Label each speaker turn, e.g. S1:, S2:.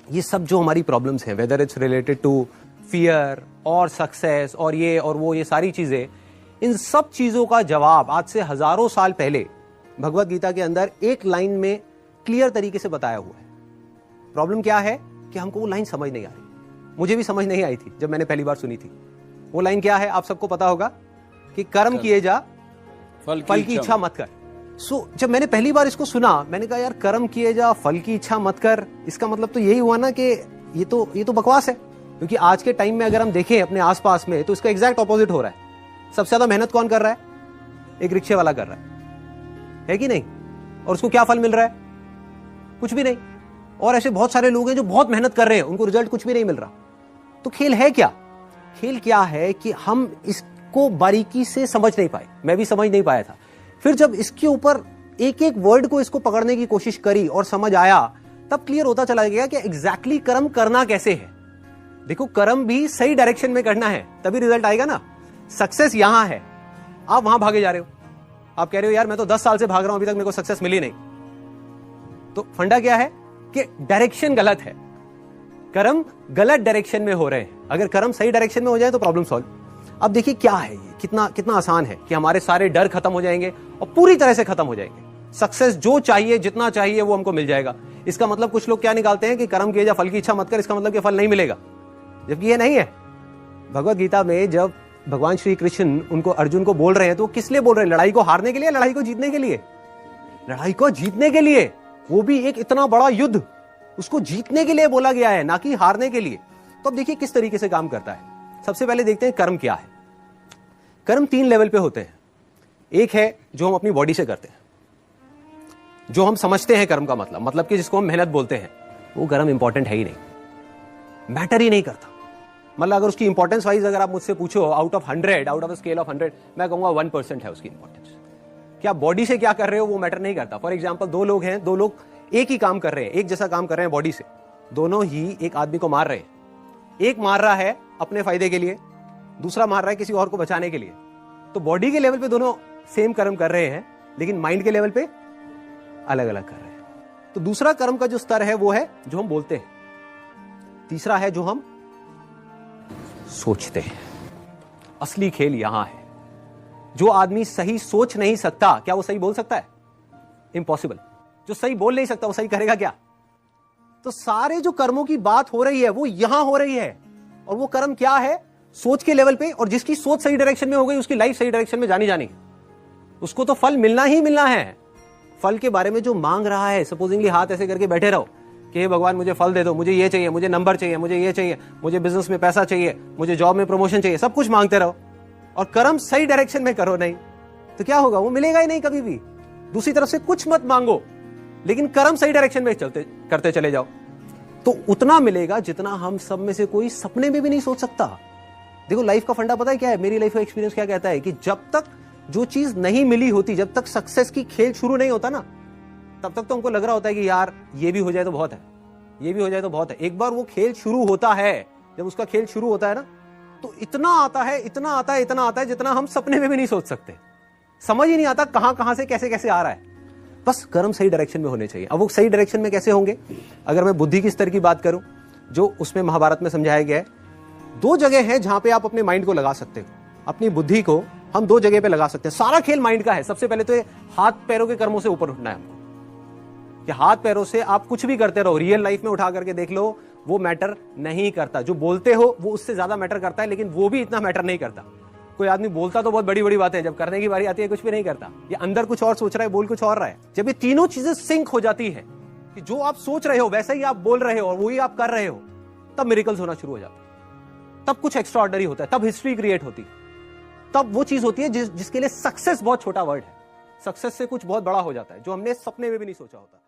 S1: ये सब जो हमारी प्रॉब्लम्स हैं, whether it's related to fear और सक्सेस और ये और वो, ये सारी चीजें, इन सब चीजों का जवाब आज से हजारों साल पहले भगवत गीता के अंदर एक लाइन में क्लियर तरीके से बताया हुआ है। प्रॉब्लम क्या है कि हमको वो लाइन समझ नहीं आ रही। मुझे भी समझ नहीं आई थी जब मैंने पहली बार सुनी थी। वो लाइन क्या है, आप सबको पता होगा कि कर्म किए जा, फल की इच्छा मत कर। जब मैंने पहली बार इसको सुना, मैंने कहा यार कर्म किए जा, फल की इच्छा मत कर, इसका मतलब तो यही हुआ ना कि ये तो बकवास है। क्योंकि आज के टाइम में अगर हम देखें अपने आसपास में, तो इसका एग्जैक्ट ऑपोजिट हो रहा है। सबसे ज्यादा मेहनत कौन कर रहा है? एक रिक्शे वाला कर रहा है कि नहीं? और उसको क्या फल मिल रहा है? कुछ भी नहीं। और ऐसे बहुत सारे लोग हैं जो बहुत मेहनत कर रहे हैं, उनको रिजल्ट कुछ भी नहीं मिल रहा। तो खेल है क्या? खेल क्या है कि हम इसको बारीकी से समझ नहीं पाए। मैं भी समझ नहीं पाया था। फिर जब इसके ऊपर एक एक वर्ड को इसको पकड़ने की कोशिश करी और समझ आया, तब क्लियर होता चला गया कि एग्जैक्टली कर्म करना कैसे है। देखो, कर्म भी सही डायरेक्शन में करना है, तभी रिजल्ट आएगा ना। सक्सेस यहां है, आप वहां भागे जा रहे हो। आप कह रहे हो यार मैं तो 10 साल से भाग रहा हूं, अभी तक मेरे को सक्सेस मिली नहीं। तो फंडा क्या है कि डायरेक्शन गलत है। कर्म गलत डायरेक्शन में हो रहे हैं। अगर कर्म सही डायरेक्शन में हो जाए तो प्रॉब्लम सॉल्व। अब देखिए क्या है ये, कितना आसान है कि हमारे सारे डर खत्म हो जाएंगे और पूरी तरह से खत्म हो जाएंगे। सक्सेस जो चाहिए, जितना चाहिए वो हमको मिल जाएगा। इसका मतलब कुछ लोग क्या निकालते हैं कि कर्म किए जा, फल की इच्छा मत कर, इसका मतलब कि फल नहीं मिलेगा, जबकि ये नहीं है। भगवत गीता में जब भगवान श्री कृष्ण उनको, अर्जुन को बोल रहे हैं, तो वो किस लिए बोल रहे हैं? लड़ाई को हारने के लिए, लड़ाई को जीतने के लिए? लड़ाई को जीतने के लिए। वो भी एक इतना बड़ा युद्ध, उसको जीतने के लिए बोला गया है, ना कि हारने के लिए। तो अब देखिए किस तरीके से काम करता है। सबसे पहले देखते हैं कर्म क्या है। कर्म 3 लेवल पे होते हैं। एक है जो हम अपनी बॉडी से करते हैं, जो हम समझते हैं कर्म का मतलब कि जिसको हम मेहनत बोलते हैं। वो कर्म इंपॉर्टेंट है ही नहीं, मैटर ही नहीं करता। मतलब अगर उसकी इंपॉर्टेंस वाइज अगर आप मुझसे पूछो, out of 100, out of scale of 100, मैं कहूंगा 1% है उसकी इंपॉर्टेंस। क्या बॉडी से क्या कर रहे हो वो मैटर नहीं करता। फॉर एग्जाम्पल, 2 लोग हैं, 2 लोग एक ही काम कर रहे हैं, एक जैसा काम कर रहे हैं बॉडी से, दोनों ही एक आदमी को मार रहे हैं। एक मार रहा है अपने फायदे के लिए, दूसरा मार रहा है किसी और को बचाने के लिए। तो बॉडी के लेवल पे दोनों सेम कर्म कर रहे हैं, लेकिन माइंड के लेवल पे अलग अलग कर रहे हैं। तो दूसरा कर्म का जो स्तर है वो है जो हम बोलते हैं। तीसरा है जो हम सोचते हैं। असली खेल यहां है। जो आदमी सही सोच नहीं सकता, क्या वो सही बोल सकता है? इम्पॉसिबल। जो सही बोल नहीं सकता वो सही करेगा क्या? तो सारे जो कर्मों की बात हो रही है वो यहां हो रही है। और वो कर्म क्या है? सोच के लेवल पे। और जिसकी सोच सही डायरेक्शन में हो गई, उसकी लाइफ सही डायरेक्शन में जानी है। उसको तो फल मिलना ही मिलना है। फल के बारे में जो मांग रहा है, सपोजिंगली हाथ ऐसे करके बैठे रहो कि हे भगवान मुझे फल दे दो, मुझे ये चाहिए, मुझे नंबर चाहिए, मुझे ये चाहिए, मुझे बिजनेस में पैसा चाहिए, मुझे जॉब में प्रमोशन चाहिए, सब कुछ मांगते रहो और कर्म सही डायरेक्शन में करो नहीं, तो क्या होगा? वो मिलेगा ही नहीं कभी भी। दूसरी तरफ से कुछ मत मांगो, लेकिन कर्म सही डायरेक्शन में करते चले जाओ, तो उतना मिलेगा जितना हम सब में से कोई सपने में भी नहीं सोच सकता। देखो, लाइफ का फंडा पता है क्या है? मेरी लाइफ का एक्सपीरियंस क्या कहता है कि जब तक जो चीज नहीं मिली होती, जब तक सक्सेस की खेल शुरू नहीं होता ना, तब तक तो हमको लग रहा होता है कि यार ये भी हो जाए तो बहुत है, ये भी हो जाए तो बहुत है। एक बार वो खेल शुरू होता है, जब उसका खेल शुरू होता है ना, तो इतना आता है, इतना आता है, इतना आता है जितना हम सपने में भी नहीं सोच सकते। समझ ही नहीं आता कहां से कैसे कैसे आ रहा है। बस कर्म सही डायरेक्शन में होने चाहिए। अब वो सही डायरेक्शन में कैसे होंगे? अगर मैं बुद्धि के स्तर की बात करूं, जो उसमें महाभारत में समझाया गया है, 2 जगह है जहां पे आप अपने माइंड को लगा सकते हो। अपनी बुद्धि को हम 2 जगह पे लगा सकते हैं। सारा खेल माइंड का है। सबसे पहले तो ये हाथ पैरों के कर्मों से ऊपर उठना है हमको, कि हाथ पैरों से आप कुछ भी करते रहो। रियल लाइफ में उठा करके देख लो, वो मैटर नहीं करता। जो बोलते हो वो उससे ज्यादा मैटर करता है, लेकिन वो भी इतना मैटर नहीं करता। कोई आदमी बोलता तो बहुत बड़ी बड़ी बातें, जब करने की बारी आती है कुछ भी नहीं करता। ये अंदर कुछ और सोच रहा है, बोल कुछ और रहा है। जब ये तीनों चीजें सिंक हो जाती है कि जो आप सोच रहे हो वैसा ही आप बोल रहे हो और वही आप कर रहे हो, तब मिरेकल्स होना शुरू हो जाते हैं। तब कुछ एक्स्ट्राऑर्डिनरी होता है, तब हिस्ट्री क्रिएट होती है, तब वो चीज होती है जिसके लिए सक्सेस बहुत छोटा वर्ड है। सक्सेस से कुछ बहुत बड़ा हो जाता है जो हमने सपने में भी नहीं सोचा होता।